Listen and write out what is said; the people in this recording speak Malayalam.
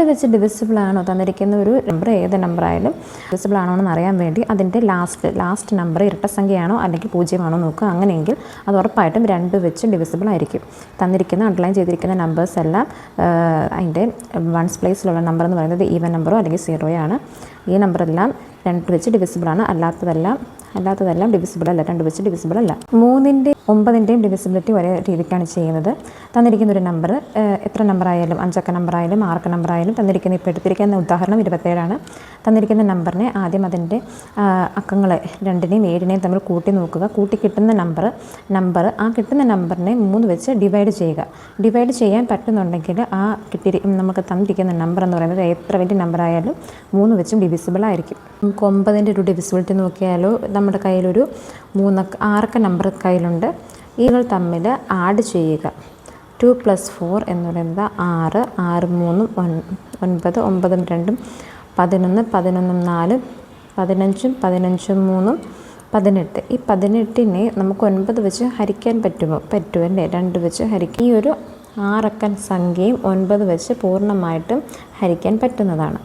2 വെച്ച് ഡിവിസിബിൾ ആണോ തന്നിരിക്കുന്ന ഒരു നമ്പർ ഏത് നമ്പർ ആയാലും ഡിവിസിബിൾ ആണോ എന്ന് അറിയാൻ വേണ്ടി അതിൻ്റെ ലാസ്റ്റ് നമ്പർ ഇരട്ട സംഖ്യയാണോ അല്ലെങ്കിൽ 0 ആണോ നോക്കുക. അങ്ങനെയെങ്കിൽ അത് ഉറപ്പായിട്ടും 2 വെച്ച് ഡിവിസിബിൾ ആയിരിക്കും. തന്നിരിക്കുന്ന അണ്ടർലൈൻ ചെയ്തിരിക്കുന്ന നമ്പേഴ്സ് എല്ലാം അതിൻ്റെ വൺസ് പ്ലേസിലുള്ള നമ്പർ എന്ന് പറയുന്നത് ഈവൻ നമ്പറോ അല്ലെങ്കിൽ 0 ആണ്. ഈ നമ്പറെല്ലാം 2 വെച്ച് ഡിവിസിബിൾ ആണ്. അല്ലാത്തതെല്ലാം ഡിവിസിബിൾ അല്ല, 2 വെച്ച് ഡിവിസിബിൾ അല്ല. 3ൻ്റെയും 9ൻ്റെയും ഡിവിസിബിലിറ്റി ഒരേ രീതിക്കാണ് ചെയ്യുന്നത്. തന്നിരിക്കുന്ന ഒരു നമ്പർ എത്ര നമ്പർ ആയാലും 5 അക്ക നമ്പർ ആയാലും 6 അക്ക നമ്പർ ആയാലും ഇപ്പോൾ എടുത്തിരിക്കുന്ന ഉദാഹരണം 27 ആണ്. തന്നിരിക്കുന്ന നമ്പറിനെ ആദ്യം അതിൻ്റെ അക്കങ്ങളെ 2നെയും 7നെയും തമ്മിൽ കൂട്ടി നോക്കുക. കൂട്ടി കിട്ടുന്ന നമ്പർ ആ കിട്ടുന്ന നമ്പറിനെ 3 വെച്ച് ഡിവൈഡ് ചെയ്യുക. ഡിവൈഡ് ചെയ്യാൻ പറ്റുന്നുണ്ടെങ്കിൽ നമുക്ക് തന്നിരിക്കുന്ന നമ്പർ എന്ന് പറയുന്നത് എത്ര വലിയ നമ്പർ ആയാലും 3 വെച്ചും ഡിവിസിബിൾ ആയിരിക്കും. നമുക്ക് 9ൻ്റെ ഒരു ഡിവിസിബിലിറ്റി നോക്കിയാലോ, നമ്മുടെ കയ്യിലൊരു 6 അക്ക നമ്പർ കയ്യിലുണ്ട്. ഇവകൾ തമ്മിൽ ആഡ് ചെയ്യുക. 2 + 4 എന്ന് പറയുന്നത് 6, 6 3 9, 9 2 11, 11 4 15, 15 3 18. ഈ 18നെ നമുക്ക് 9 വെച്ച് ഹരിക്കാൻ പറ്റുമല്ലേ? 2 വെച്ച് ഹരിക്കും. ഈ ഒരു 6 അക്ക സംഖ്യയും 9 വെച്ച് പൂർണ്ണമായിട്ടും ഹരിക്കാൻ പറ്റുന്നതാണ്.